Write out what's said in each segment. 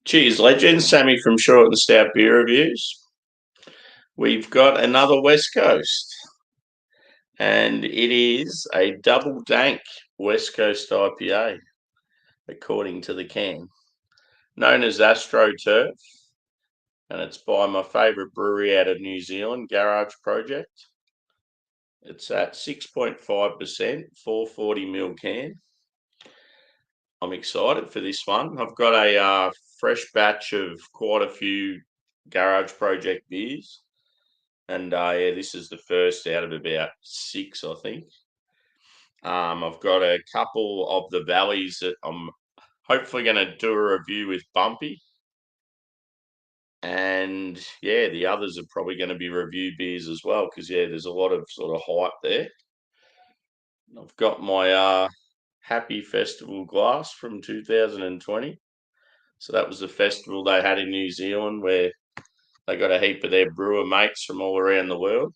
Cheers, legends. Sammy from Short and Stout Beer Reviews. We've got another West Coast, and it is a double dank West Coast IPA, according to the can, known as ASTRO Turf, and it's by my favourite brewery out of New Zealand, Garage Project. It's at 6.5%, 440ml can. I'm excited for this one. I've got a fresh batch of quite a few Garage Project beers. And yeah, this is the first out of about 6, I think. I've got a couple of the valleys that I'm hopefully going to do a review with Bumpy. And yeah, the others are probably going to be review beers as well, because yeah, there's a lot of sort of hype there. I've got my Happy Festival glass from 2020. So that was the festival they had in New Zealand where they got a heap of their brewer mates from all around the world.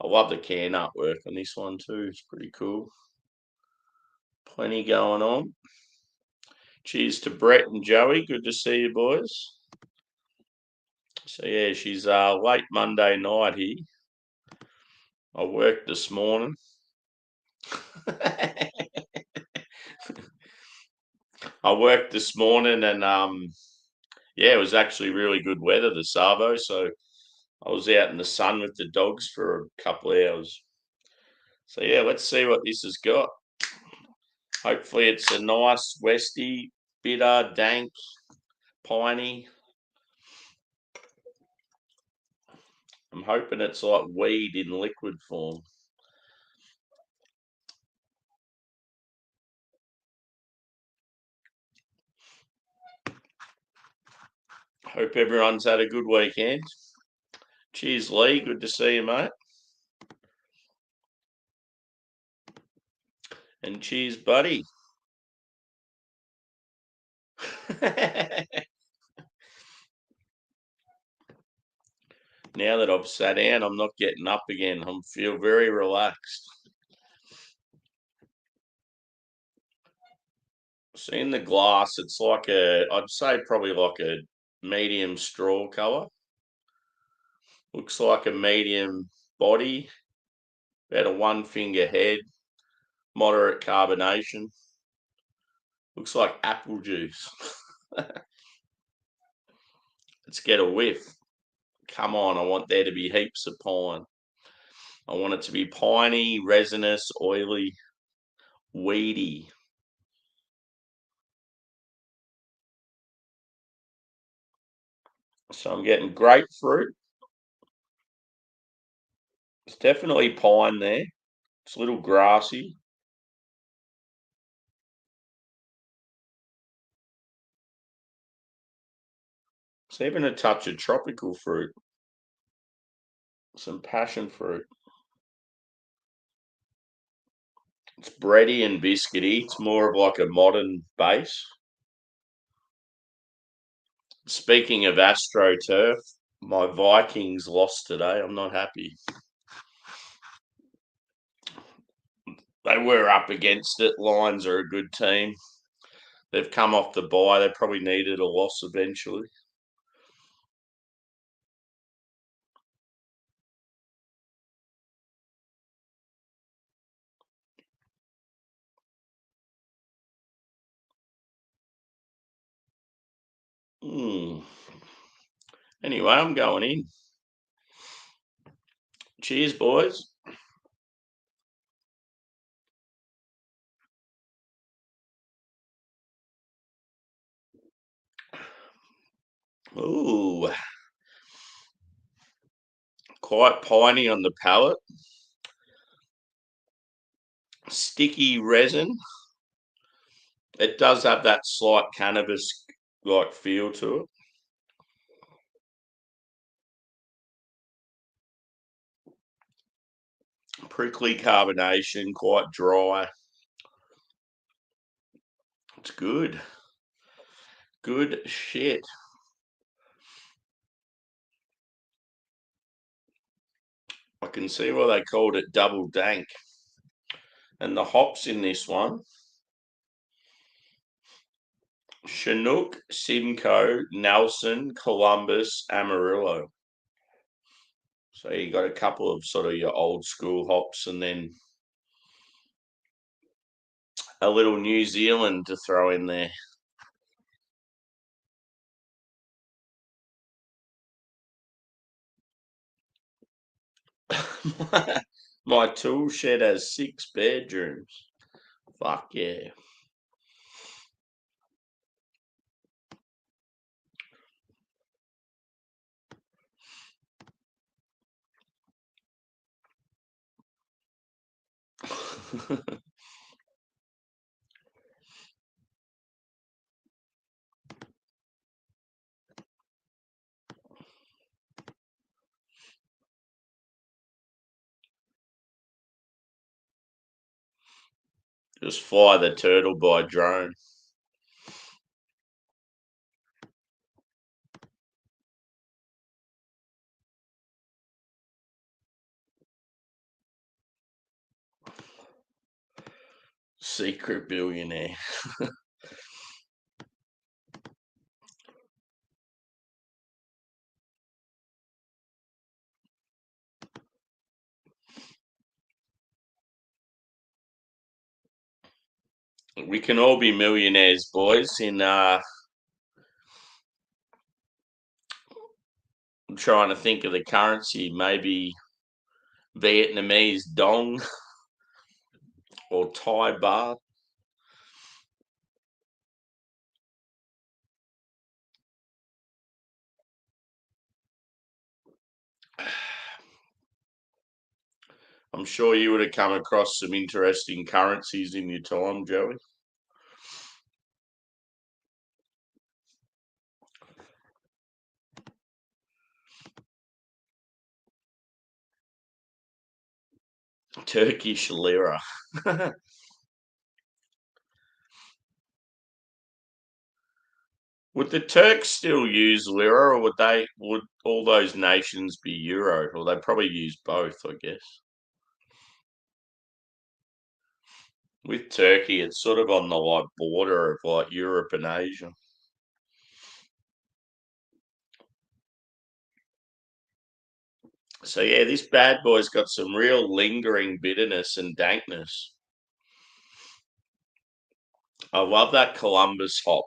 I love the can artwork on this one too. It's pretty cool. Plenty going on. Cheers to Brett and Joey. Good to see you, boys. So yeah, she's late Monday night here. I worked this morning. I worked this morning and yeah, it was actually really good weather, the Savo. So I was out in the sun with the dogs for a couple of hours. So yeah, let's see what this has got. Hopefully it's a nice Westy, bitter, dank, piney. I'm hoping it's like weed in liquid form. Hope everyone's had a good weekend. Cheers, Lee. Good to see you, mate. And cheers, buddy. Now that I've sat down, I'm not getting up again. I feel very relaxed. Seeing the glass, it's like I'd say probably like a medium straw colour. Looks like a medium body, about a 1-finger head, moderate carbonation. Looks like apple juice. Let's get a whiff. Come on, I want there to be heaps of pine. I want it to be piney, resinous, oily, weedy. So I'm getting grapefruit. It's definitely pine there. It's a little grassy. It's even a touch of tropical fruit. Some passion fruit. It's bready and biscuity. It's more of like a modern base. Speaking of AstroTurf, my Vikings lost today. I'm not happy. They were up against it. Lions are a good team. They've come off the bye. They probably needed a loss eventually. Anyway, I'm going in. Cheers, boys. Ooh, quite piney on the palate. Sticky resin. It does have that slight cannabis-like feel to it. Prickly carbonation, quite dry. It's good. Good shit. I can see why they called it double dank. And the hops in this one Chinook, Simcoe, Nelson, Columbus, Amarillo. So you got a couple of sort of your old school hops and then a little New Zealand to throw in there. My tool shed has 6 bedrooms. Fuck yeah. Just fly the turtle by drone. Secret billionaire. We can all be millionaires, boys. I'm trying to think of the currency. Maybe Vietnamese dong or Thai baht. I'm sure you would have come across some interesting currencies in your time, Joey. Turkish lira. Would the Turks still use lira, or would all those nations be euro? Or they probably use both, I guess. With Turkey, it's sort of on the like border of like Europe and Asia. So yeah, this bad boy's got some real lingering bitterness and dankness. I love that Columbus hop.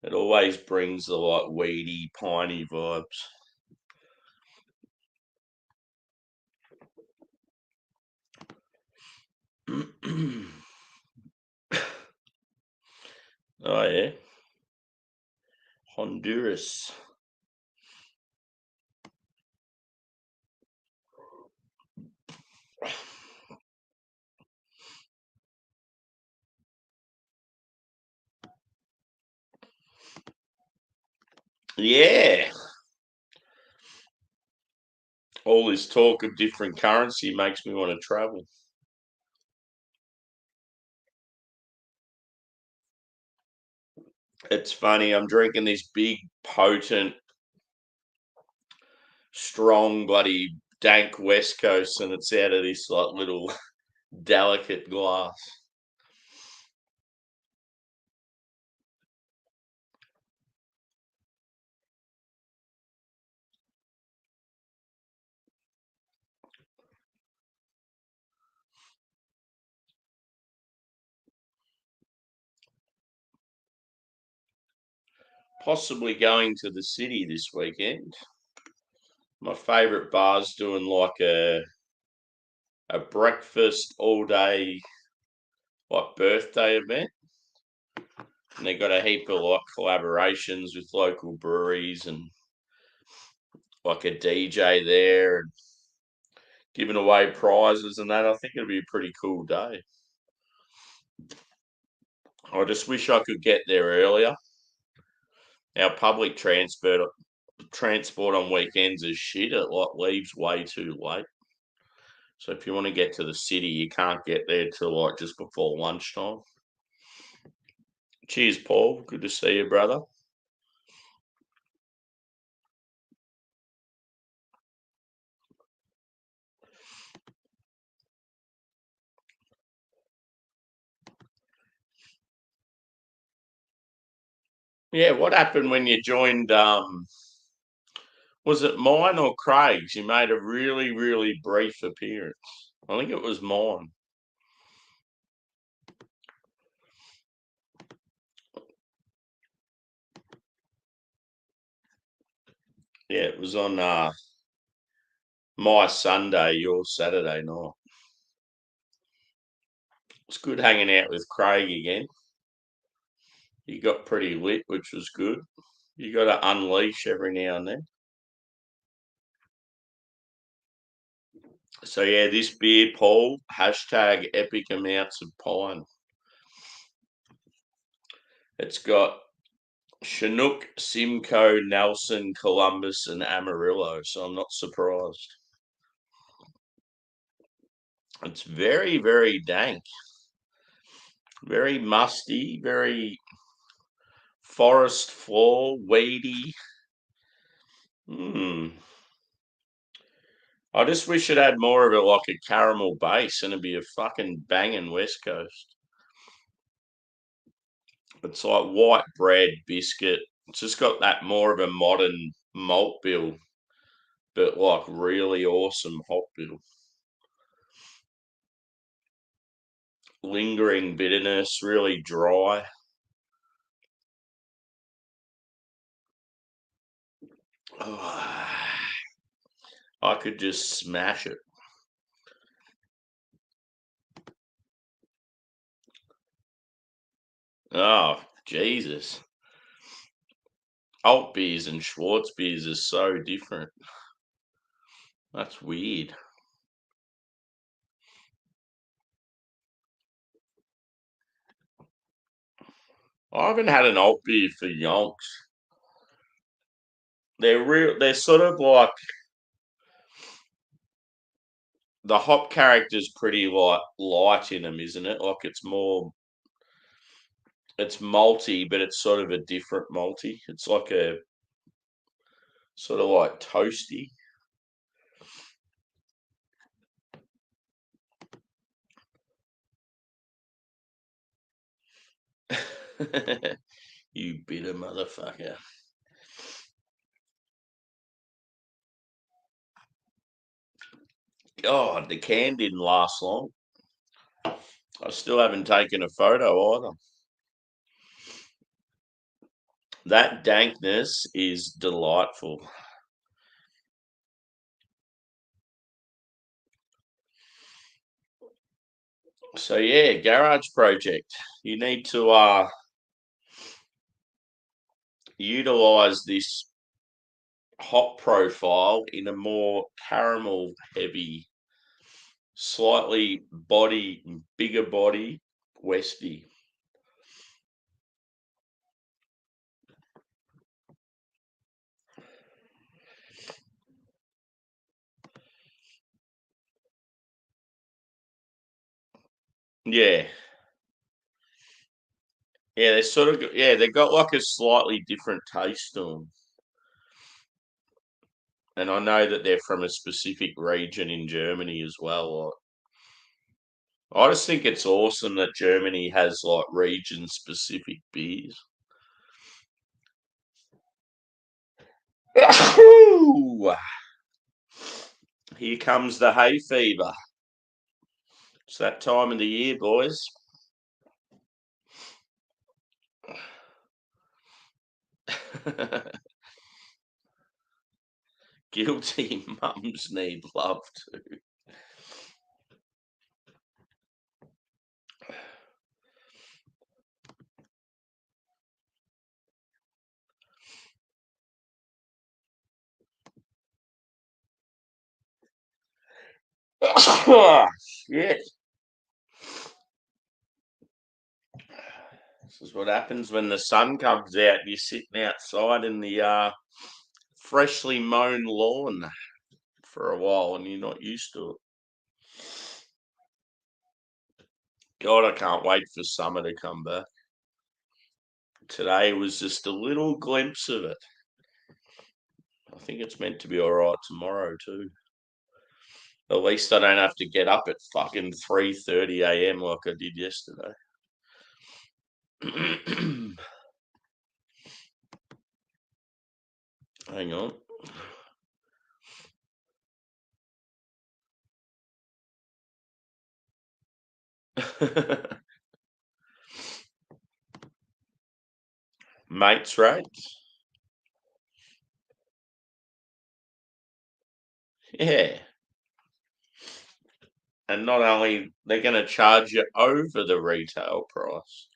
It always brings the like weedy, piney vibes. Oh yeah, Honduras. Yeah, all this talk of different currency makes me want to travel. It's funny. I'm drinking this big, potent, strong, bloody dank West Coast, and it's out of this like little delicate glass. Possibly going to the city this weekend. My favourite bar's doing like a breakfast all day like birthday event. And they got a heap of like collaborations with local breweries and like a DJ there and giving away prizes and that. I think it'll be a pretty cool day. I just wish I could get there earlier. Our public transport on weekends is shit. It like leaves way too late. So if you want to get to the city, you can't get there till like just before lunchtime. Cheers, Paul. Good to see you, brother. Yeah, what happened when you joined? Was it mine or Craig's? You made a really, really brief appearance. I think it was mine. Yeah, it was on my Sunday, your Saturday night. It's good hanging out with Craig again. He got pretty lit, which was good. You got to unleash every now and then. So yeah, this beer, Paul, hashtag epic amounts of pine. It's got Chinook, Simcoe, Nelson, Columbus, and Amarillo. So I'm not surprised. It's very, very dank, very musty, very forest floor, weedy. I just wish it had more of a like a caramel base and it'd be a fucking banging West Coast. It's like white bread, biscuit. It's just got that more of a modern malt bill, but like really awesome hop bill. Lingering bitterness, really dry. Oh, I could just smash it. Oh, Jesus. Alt beers and Schwartz beers are so different. That's weird. I haven't had an alt beer for yonks. They're real. They're sort of like the hop character's pretty like light in them, isn't it? Like it's malty, but it's sort of a different malty. It's like a sort of like toasty. You bitter motherfucker. God, the can didn't last long. I still haven't taken a photo either. That dankness is delightful. So yeah, garage project. You need to utilize this hop profile in a more caramel heavy, slightly bigger body Westie. Yeah. Yeah, they sort of they got like a slightly different taste to them. And I know that they're from a specific region in Germany as well. I just think it's awesome that Germany has like region specific beers. Here comes the hay fever. It's that time of the year, boys. Guilty mums need love too. Shit. This is what happens when the sun comes out. You're sitting outside in the freshly mown lawn for a while and you're not used to it. God, I can't wait for summer to come back. Today was just a little glimpse of it. I think it's meant to be all right tomorrow too. At least I don't have to get up at fucking 3:30 a.m. like I did yesterday. Hang on. Mates rates. Yeah. And not only they're going to charge you over the retail price.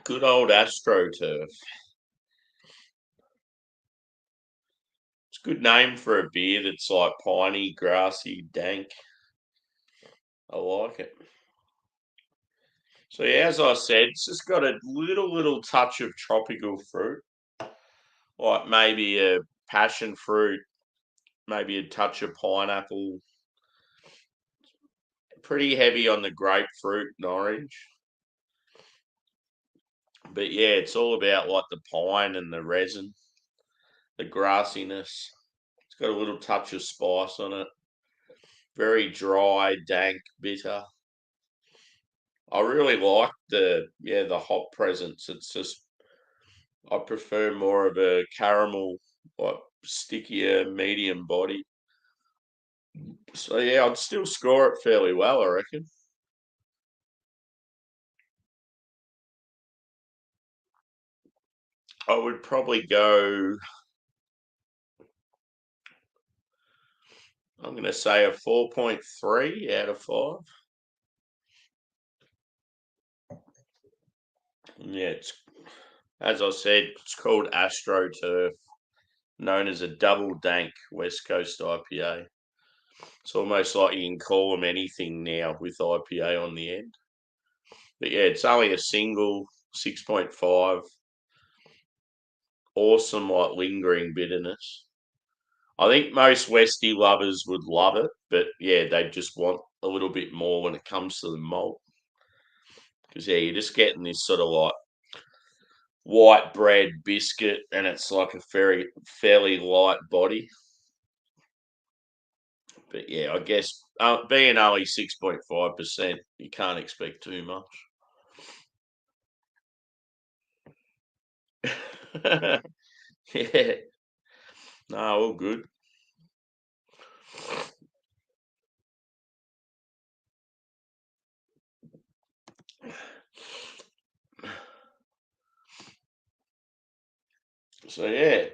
Good old AstroTurf. It's a good name for a beer that's like piney, grassy, dank. I like it. So yeah, as I said, it's just got a little touch of tropical fruit, like maybe a passion fruit, maybe a touch of pineapple. Pretty heavy on the grapefruit and orange. But yeah, it's all about like the pine and the resin, the grassiness. It's got a little touch of spice on it. Very dry, dank, bitter. I really like the hop presence. It's just I prefer more of a caramel, like stickier, medium body. So yeah, I'd still score it fairly well, I reckon. I would probably go. I'm going to say a 4.3 out of 5. Yeah, it's as I said, it's called AstroTurf, known as a double dank West Coast IPA. It's almost like you can call them anything now with IPA on the end. But yeah, it's only a single 6.5. Awesome, like lingering bitterness. I think most Westie lovers would love it, but yeah, they just want a little bit more when it comes to the malt. Because yeah, you're just getting this sort of like white bread biscuit, and it's like a fairly light body. But yeah, I guess being only 6.5%, you can't expect too much. Yeah, no, all good. So yeah,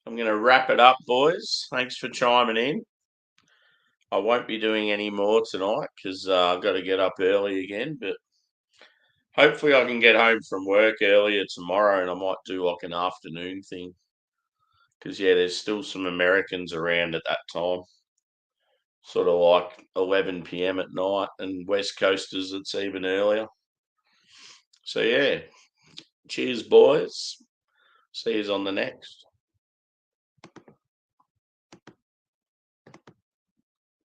I'm going to wrap it up, boys. Thanks for chiming in. I won't be doing any more tonight because I've got to get up early again. But hopefully, I can get home from work earlier tomorrow, and I might do like an afternoon thing. Because yeah, there's still some Americans around at that time, sort of like 11 p.m. at night, and West Coasters it's even earlier. So yeah, cheers, boys. See you on the next.